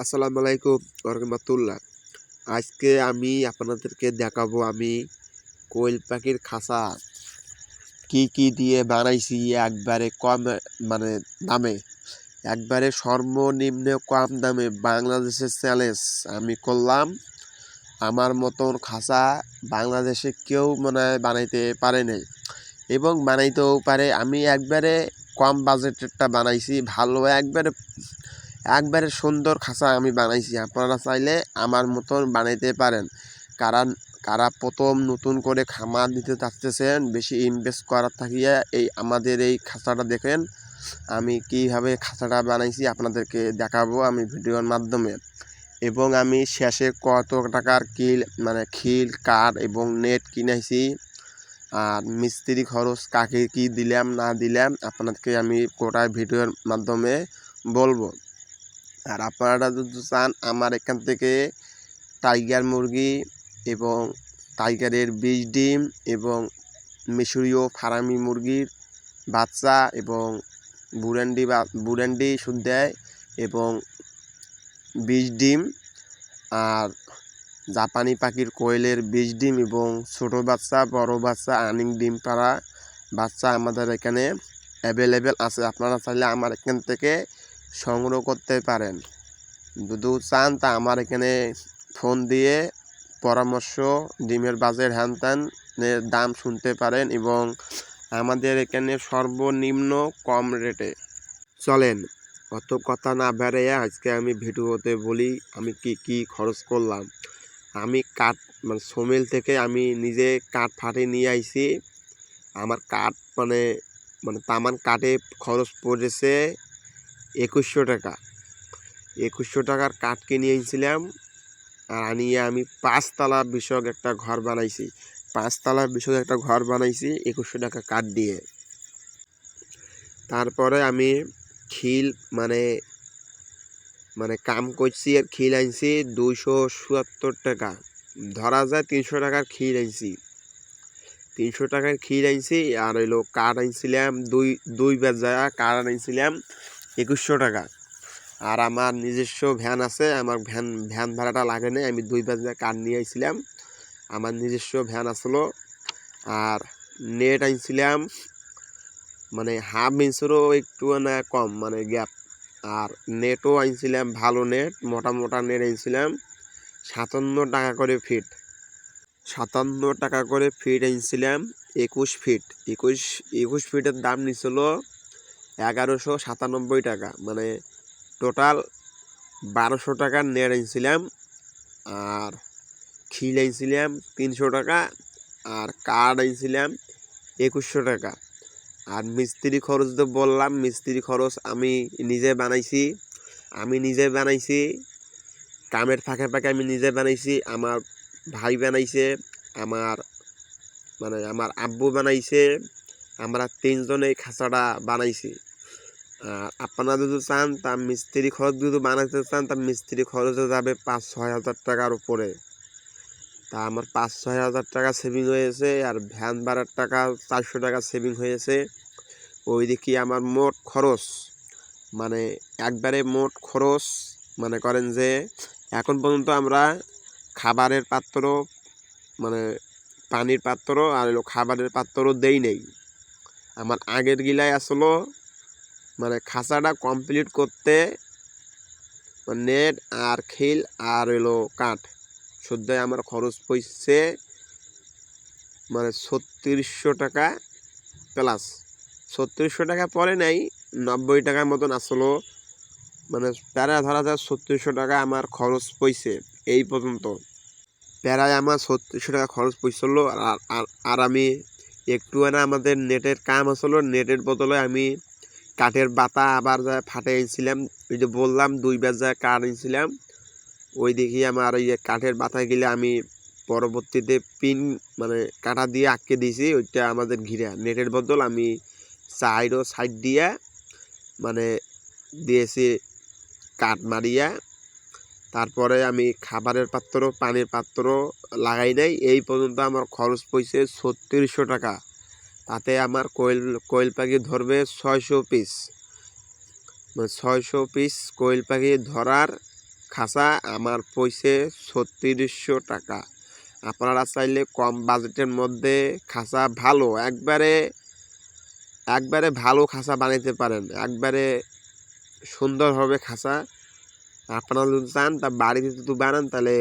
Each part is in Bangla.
আসসালামু আলাইকুম রহমতুল্লাহ। আজকে আমি আপনাদেরকে দেখাবো আমি কোয়েল পাখির খাঁচা কি দিয়ে বানাইছি একবারে কম মানে দামে, একবারে সর্বনিম্ন কম দামে বাংলাদেশের চ্যালেঞ্জ আমি করলাম। আমার মতন খাঁচা বাংলাদেশে কেউ মনে হয় বানাইতে পারে নাই এবং বানাইতেও পারে। আমি একবারে কম বাজেটেরটা বানাইছি, ভালো একবারে একবারে সুন্দর খাঁচা আমি বানাইছি। আপনারা চাইলে আমার মতন বানাইতে পারেন। কারণ কারা প্রথম নতুন করে খামার দিতে চাচ্ছেন, বেশি ইনভেস্ট করার থাকিয়ে এই আমাদের এই খাঁচাটা দেখেন। আমি কিভাবে খাঁচাটা বানাইছি আপনাদেরকে দেখাবো আমি ভিডিওর মাধ্যমে। এবং আমি শেষে কত টাকার খিল কাঠ এবং নেট কিনেছি, আর মিস্ত্রি খরচ কাকে কি দিলাম না দিলাম আপনাদেরকে আমি গোটায় ভিডিওর মাধ্যমে বলবো। আর আপনারা যদি চান আমার এখান থেকে টাইগার মুরগি এবং টাইগারের বীজ ডিম এবং মিশরীয় ফার্মি মুরগির বাচ্চা এবং বুরান্ডি সুদ দেয় এবং বীজ ডিম, আর জাপানি পাখির কোয়েলের বীজ ডিম এবং ছোটো বাচ্চা বড় বাচ্চা আর্নিং ডিম পাড়া বাচ্চা আমাদের এখানে অ্যাভেলেবেল আছে। আপনারা চাইলে আমার এখান থেকে সংগ্রহ করতে পারেন। যদি চান তা আমার এখানে ফোন দিয়ে পরামর্শ, ডিমের বাজেট হ্যান ত্যানের দাম শুনতে পারেন এবং আমাদের এখানে সর্বনিম্ন কম রেটে। চলেন অত কথা না বেড়ে আজকে আমি ভিডিওতে বলি আমি কি খরচ করলাম। আমি কাঠ সোমিল থেকে আমি নিজে কাঠ ফাটিয়ে নিয়ে আইছি। আমার কাঠ তামান কাঠে খরচ পড়েছে 2100 টাকা। 2100 টাকার কাঠ কিনে আনছিলাম, আর আনিয়ে আমি 5 তলা বিষয়ক একটা ঘর বানাইছি। 5 তলা বিষয়ক একটা ঘর বানাইছি 2100 টাকা কাঠ দিয়ে। তারপরে আমি খিল কাম করছি, আর খিল আনছি 277 টাকা, ধরা যায় 300 টাকার খিল আনছি। 300 টাকার খিল আনছি, আর হইলো কাঠ আনছিলাম দুই বেজা কাঠ আনছিলাম 2100 টাকা। আর আমার নিজস্ব ভ্যান আছে, আমার ভ্যান ভাড়াটা লাগে না, আমি 2 বেজা কাঠ নিয়ে আইছিলাম, আমার নিজস্ব ভ্যান আসলো। আর নেট আনছিলাম হাফ ইঞ্চেরও একটু না কম গ্যাপ। আর নেটও আনছিলাম ভালো নেট, মোটা নেট আনছিলাম 57 টাকা করে ফিট। 57 টাকা করে ফিট আনছিলাম 21 ফিট। 21 ফিটের দাম নিছিল 1197 টাকা, টোটাল 1200 টাকার নেট আনছিলাম। আর খিল আনছিলাম 300 টাকা, আর কাঠ আনছিলাম 2100 টাকা। আর মিস্ত্রি খরচ তো বললাম, মিস্ত্রি খরচ আমি নিজে বানাইছি। কামের ফাঁকে ফাঁকে আমি নিজে বানাইছি, আমার ভাই বানাইছে, আমার আব্বু বানাইছে, আমরা 3 জনে এই খাঁচাটা বানাইছি। আর আপনারা যদি চান তা মিস্ত্রি খরচ যদি বানাইতে চান তা মিস্ত্রি খরচে যাবে 5-6 হাজার টাকার উপরে। তা আমার 5-6 হাজার টাকা সেভিং হয়েছে, আর ভ্যান ভাড়ার টাকা 400 টাকা সেভিং হয়েছে। ওই দিকে আমার মোট খরচ একবারে মোট খরচ করেন যে এখন পর্যন্ত আমরা খাবারের পাত্র পানির পাত্র আর খাবারের পাত্র দেই নেই। আমার আগের গিলাই আসলো খাঁচাটা কমপ্লিট করতে নেট আর খিল আর কাঠ শুদ্ধ আমার খরচ পড়ছে 3600 টাকা প্লাস। 3600 টাকা পরে নাই, 90 টাকার মতন আসলো, প্রায় ধরা যায় 3600 টাকা আমার খরচ পড়ছে এই পর্যন্ত। প্রায় আমার 3600 টাকা খরচ পড়ছিল। আর আমি একটু আমাদের নেটের কাম আসলো, নেটের বদলে আমি কাঠের বাতা আবার ফাটে আনছিলাম। ওই যে বললাম 2 বেজা কাঠ আনছিলাম, ওই দেখি আমার ওই কাঠের বাতায় গেলে আমি পরবর্তীতে পিন কাটা দিয়ে আটকে দিয়েছি। ওইটা আমাদের ঘিরা নেটের বদল আমি সাইড দিয়ে দিয়েছি কাঠ মারিয়া। তারপরে আমি খাবারের পাত্র পানির পাত্র লাগাই নাই। এই পর্যন্ত আমার খরচ পড়ছে 3600 টাকা। তাতে আমার কোয়েল পাখি ধরবে 600 পিস। 600 পিস কোয়েল পাখি ধরার খাঁচা আমার পয়সে ৩৬০০ টাকা। আপনারা চাইলে কম বাজেটের মধ্যে খাঁচা ভালো একবারে ভালো খাঁচা বানাইতে পারেন, একবারে সুন্দর হবে খাঁচা। আপনারা যদি চান তা বাড়িতে যদি বানান তাহলে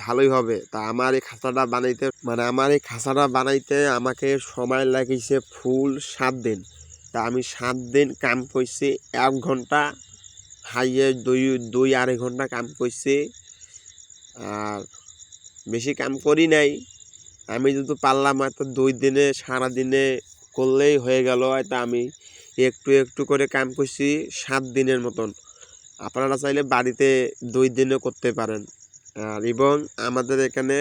ভালোই হবে। তা আমার এই খাঁচাটা বানাইতে আমাকে সময় লাগিয়েছে ফুল 7 দিন। তা আমি 7 দিন কাম করছি, 1 ঘন্টা হাইয়ে 2-2.5 ঘন্টা কাম করছি, আর বেশি কাম করি নাই। আমি যদি পারলাম হয়তো 2 দিনে সারাদিনে করলেই হয়ে গেল। হয়তো আমি একটু একটু করে কাম করছি 7 দিনের মতন। আপনারা চাইলে বাড়িতে 2 দিনও করতে পারেন। আর এবং আমাদের এখানে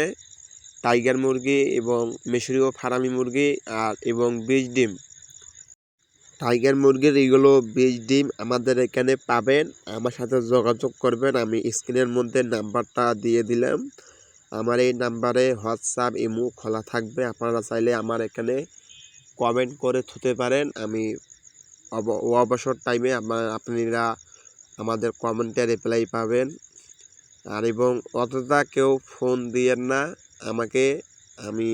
টাইগার মুরগি এবং মিশরীয় ফার্মি মুরগি এবং বীজ ডিম, টাইগার মুরগির এগুলো বীজ ডিম আমাদের এখানে পাবেন। আমার সাথে যোগাযোগ করবেন, আমি স্ক্রিনের মধ্যে নাম্বারটা দিয়ে দিলাম। আমার এই নাম্বারে হোয়াটসঅ্যাপ ইমো খোলা থাকবে। আপনারা চাইলে আমার এখানে কমেন্ট করে থুতে পারেন। আমি অবসর টাইমে আপনারা আমাদের কমেন্টে রিপ্লাই পাবেন। আর এবং অযথা কেউ ফোন দিয়েন না আমাকে। আমি